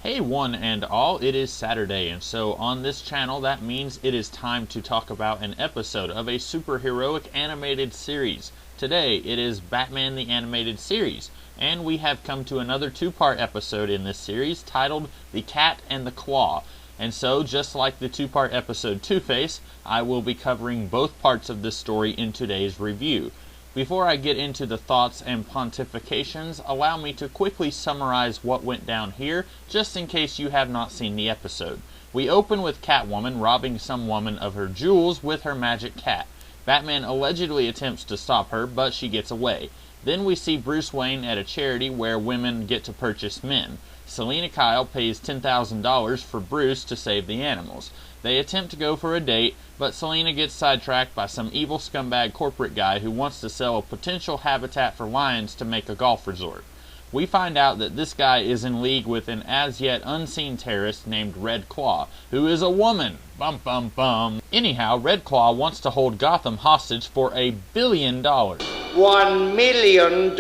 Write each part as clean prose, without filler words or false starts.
Hey one and all, it is Saturday, and so on this channel that means it is time to talk about an episode of a superheroic animated series. Today it is Batman the Animated Series, and we have come to another two-part episode in this series titled The Cat and the Claw. And so, just like the two-part episode Two-Face, I will be covering both parts of this story in today's review. Before I get into the thoughts and pontifications, allow me to quickly summarize what went down here, just in case you have not seen the episode. We open with Catwoman robbing some woman of her jewels with her magic cat. Batman allegedly attempts to stop her, but she gets away. Then we see Bruce Wayne at a charity where women get to purchase men. Selina Kyle pays $10,000 for Bruce to save the animals. They attempt to go for a date, but Selina gets sidetracked by some evil scumbag corporate guy who wants to sell a potential habitat for lions to make a golf resort. We find out that this guy is in league with an as-yet unseen terrorist named Red Claw, who is a woman. Bum bum bum. Anyhow, Red Claw wants to hold Gotham hostage for $1 billion. $1 million.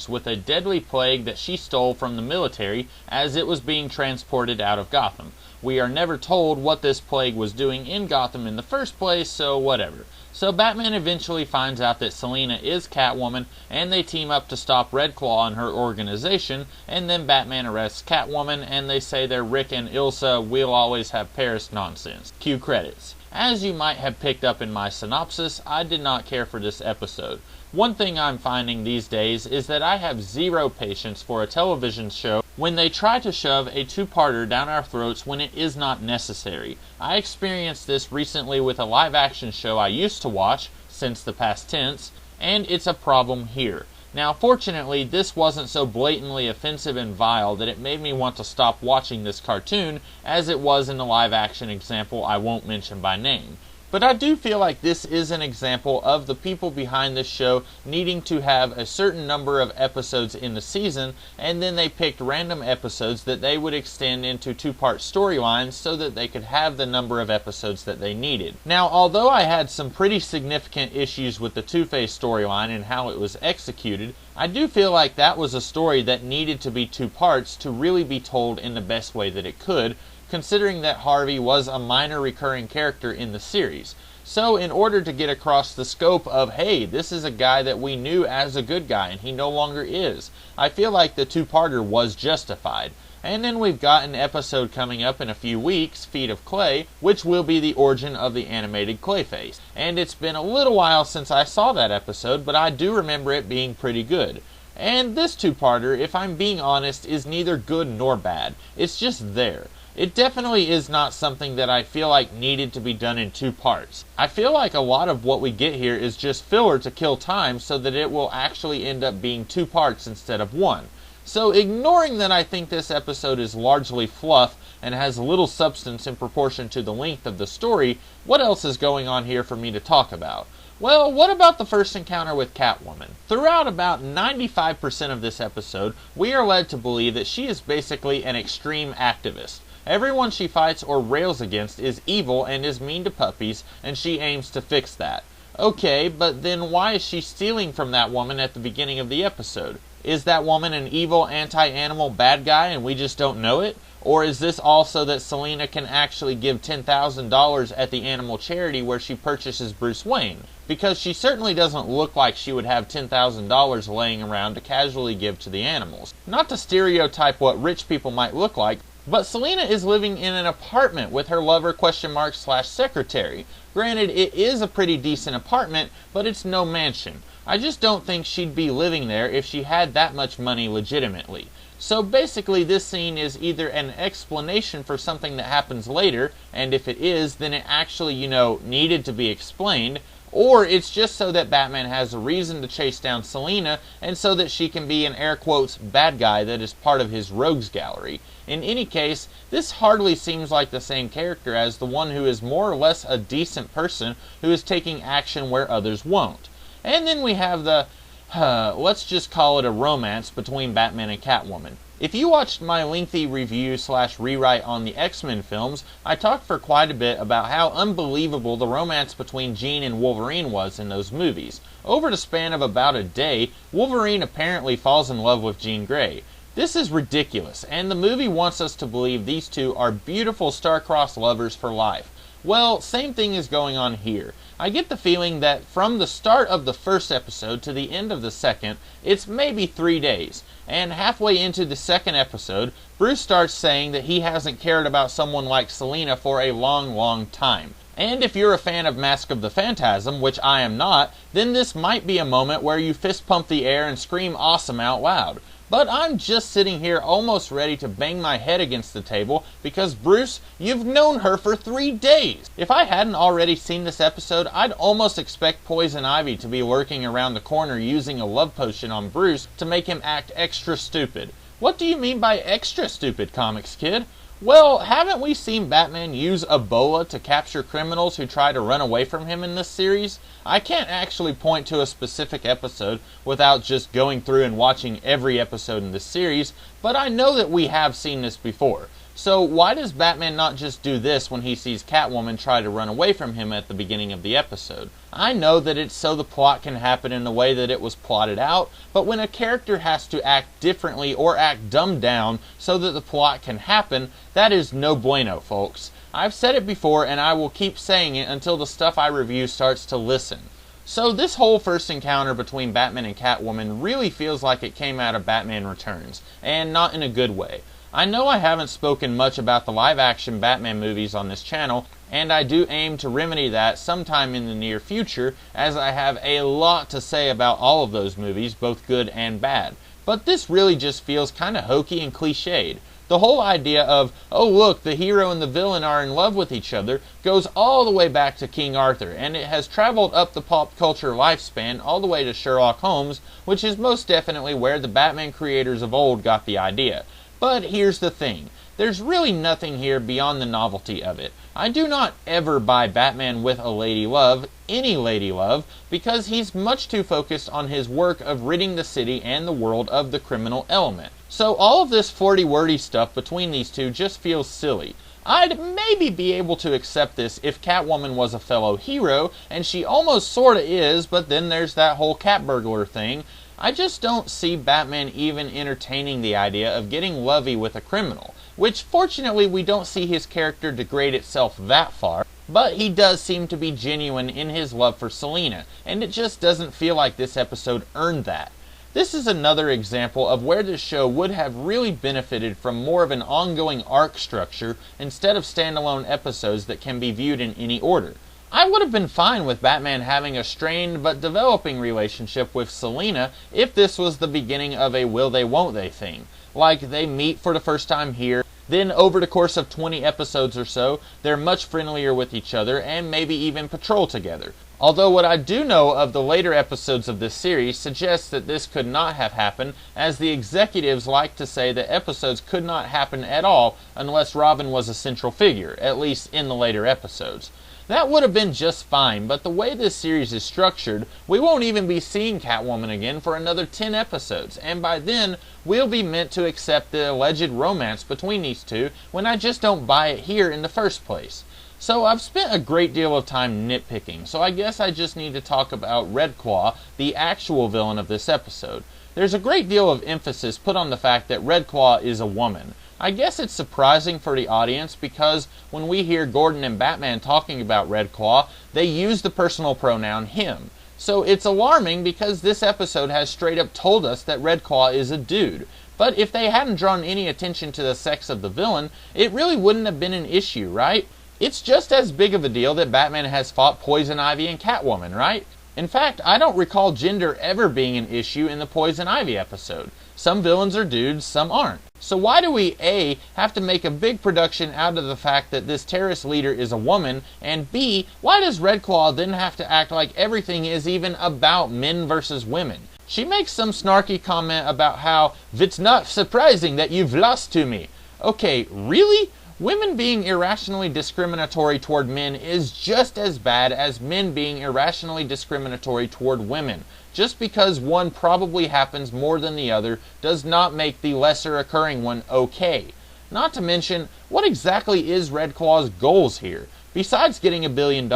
With a deadly plague that she stole from the military as it was being transported out of Gotham. We are never told what this plague was doing in Gotham in the first place, so whatever. So Batman eventually finds out that Selina is Catwoman, and they team up to stop Red Claw and her organization, and then Batman arrests Catwoman, and they say they're Rick and Ilsa, we'll always have Paris nonsense. Cue credits. As you might have picked up in my synopsis, I did not care for this episode. One thing I'm finding these days is that I have zero patience for a television show when they try to shove a two-parter down our throats when it is not necessary. I experienced this recently with a live-action show I used to watch, since the past tense, and it's a problem here. Now, fortunately, this wasn't so blatantly offensive and vile that it made me want to stop watching this cartoon, as it was in the live-action example I won't mention by name. But I do feel like this is an example of the people behind this show needing to have a certain number of episodes in the season, and then they picked random episodes that they would extend into two-part storylines so that they could have the number of episodes that they needed. Now, although I had some pretty significant issues with the Two-Face storyline and how it was executed, I do feel like that was a story that needed to be two parts to really be told in the best way that it could, considering that Harvey was a minor recurring character in the series. So in order to get across the scope of, hey, this is a guy that we knew as a good guy and he no longer is, I feel like the two-parter was justified. And then we've got an episode coming up in a few weeks, Feet of Clay, which will be the origin of the animated Clayface. And it's been a little while since I saw that episode, but I do remember it being pretty good. And this two-parter, if I'm being honest, is neither good nor bad. It's just there. It definitely is not something that I feel like needed to be done in two parts. I feel like a lot of what we get here is just filler to kill time so that it will actually end up being two parts instead of one. So ignoring that I think this episode is largely fluff and has little substance in proportion to the length of the story, what else is going on here for me to talk about? Well, what about the first encounter with Catwoman? Throughout about 95% of this episode, we are led to believe that she is basically an extreme activist. Everyone she fights or rails against is evil and is mean to puppies, and she aims to fix that. Okay, but then why is she stealing from that woman at the beginning of the episode? Is that woman an evil anti-animal bad guy and we just don't know it? Or is this also that Selina can actually give $10,000 at the animal charity where she purchases Bruce Wayne? Because she certainly doesn't look like she would have $10,000 laying around to casually give to the animals. Not to stereotype what rich people might look like, but Selina is living in an apartment with her lover / secretary. Granted, it is a pretty decent apartment, but it's no mansion. I just don't think she'd be living there if she had that much money legitimately. So basically this scene is either an explanation for something that happens later, and if it is, then it actually, needed to be explained, or it's just so that Batman has a reason to chase down Selina, and so that she can be an air quotes bad guy that is part of his rogues gallery. In any case, this hardly seems like the same character as the one who is more or less a decent person who is taking action where others won't. And then we have the, let's just call it a romance between Batman and Catwoman. If you watched my lengthy review / rewrite on the X-Men films, I talked for quite a bit about how unbelievable the romance between Jean and Wolverine was in those movies. Over the span of about a day, Wolverine apparently falls in love with Jean Grey. This is ridiculous, and the movie wants us to believe these two are beautiful star-crossed lovers for life. Well, same thing is going on here. I get the feeling that from the start of the first episode to the end of the second, it's maybe 3 days. And halfway into the second episode, Bruce starts saying that he hasn't cared about someone like Selina for a long, long time. And if you're a fan of Mask of the Phantasm, which I am not, then this might be a moment where you fist pump the air and scream awesome out loud. But I'm just sitting here almost ready to bang my head against the table because, Bruce, you've known her for 3 days. If I hadn't already seen this episode, I'd almost expect Poison Ivy to be lurking around the corner using a love potion on Bruce to make him act extra stupid. What do you mean by extra stupid, Comics Kid? Well, haven't we seen Batman use Ebola to capture criminals who try to run away from him in this series? I can't actually point to a specific episode without just going through and watching every episode in this series, but I know that we have seen this before. So why does Batman not just do this when he sees Catwoman try to run away from him at the beginning of the episode? I know that it's so the plot can happen in the way that it was plotted out, but when a character has to act differently or act dumbed down so that the plot can happen, that is no bueno, folks. I've said it before and I will keep saying it until the stuff I review starts to listen. So this whole first encounter between Batman and Catwoman really feels like it came out of Batman Returns, and not in a good way. I know I haven't spoken much about the live-action Batman movies on this channel, and I do aim to remedy that sometime in the near future, as I have a lot to say about all of those movies, both good and bad. But this really just feels kinda hokey and cliched. The whole idea of, oh look, the hero and the villain are in love with each other, goes all the way back to King Arthur, and it has traveled up the pop culture lifespan all the way to Sherlock Holmes, which is most definitely where the Batman creators of old got the idea. But here's the thing, there's really nothing here beyond the novelty of it. I do not ever buy Batman with a lady love, any lady love, because he's much too focused on his work of ridding the city and the world of the criminal element. So all of this flirty-wordy stuff between these two just feels silly. I'd maybe be able to accept this if Catwoman was a fellow hero, and she almost sorta is, but then there's that whole cat burglar thing. I just don't see Batman even entertaining the idea of getting lovey with a criminal, which fortunately we don't see his character degrade itself that far, but he does seem to be genuine in his love for Selina, and it just doesn't feel like this episode earned that. This is another example of where this show would have really benefited from more of an ongoing arc structure instead of standalone episodes that can be viewed in any order. I would have been fine with Batman having a strained but developing relationship with Selina if this was the beginning of a will they won't they thing. Like they meet for the first time here, then over the course of 20 episodes or so, they're much friendlier with each other and maybe even patrol together. Although what I do know of the later episodes of this series suggests that this could not have happened, as the executives like to say that episodes could not happen at all unless Robin was a central figure, at least in the later episodes. That would have been just fine, but the way this series is structured, we won't even be seeing Catwoman again for another 10 episodes, and by then, we'll be meant to accept the alleged romance between these two when I just don't buy it here in the first place. So I've spent a great deal of time nitpicking, so I guess I just need to talk about Red Claw, the actual villain of this episode. There's a great deal of emphasis put on the fact that Red Claw is a woman. I guess it's surprising for the audience because when we hear Gordon and Batman talking about Red Claw, they use the personal pronoun him. So it's alarming because this episode has straight up told us that Red Claw is a dude. But if they hadn't drawn any attention to the sex of the villain, it really wouldn't have been an issue, right? It's just as big of a deal that Batman has fought Poison Ivy and Catwoman, right? In fact, I don't recall gender ever being an issue in the Poison Ivy episode. Some villains are dudes, some aren't. So why do we A, have to make a big production out of the fact that this terrorist leader is a woman, and B, why does Red Claw then have to act like everything is even about men versus women? She makes some snarky comment about how, "It's not surprising that you've lost to me." Okay, really? Women being irrationally discriminatory toward men is just as bad as men being irrationally discriminatory toward women. Just because one probably happens more than the other does not make the lesser occurring one okay. Not to mention, what exactly is Red Claw's goals here? Besides getting $1 billion.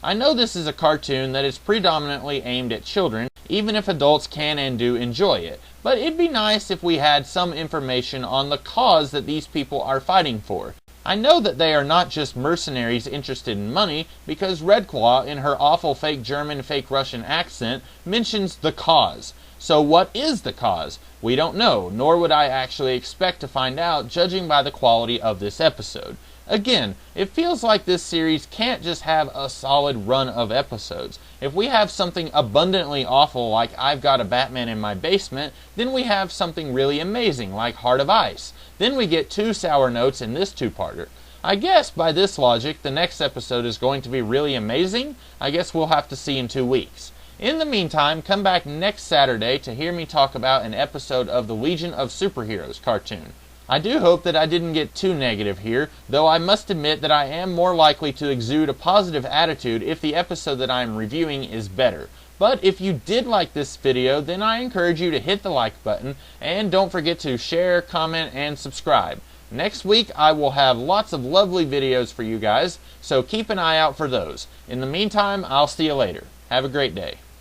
I know this is a cartoon that is predominantly aimed at children, even if adults can and do enjoy it. But it'd be nice if we had some information on the cause that these people are fighting for. I know that they are not just mercenaries interested in money, because Redclaw, in her awful fake German, fake Russian accent, mentions the cause. So what is the cause? We don't know, nor would I actually expect to find out, judging by the quality of this episode. Again, it feels like this series can't just have a solid run of episodes. If we have something abundantly awful like I've Got a Batman in My Basement, then we have something really amazing like Heart of Ice. Then we get 2 sour notes in this two-parter. I guess by this logic, the next episode is going to be really amazing. I guess we'll have to see in 2 weeks. In the meantime, come back next Saturday to hear me talk about an episode of the Legion of Superheroes cartoon. I do hope that I didn't get too negative here, though I must admit that I am more likely to exude a positive attitude if the episode that I am reviewing is better. But if you did like this video, then I encourage you to hit the like button, and don't forget to share, comment, and subscribe. Next week I will have lots of lovely videos for you guys, so keep an eye out for those. In the meantime, I'll see you later. Have a great day.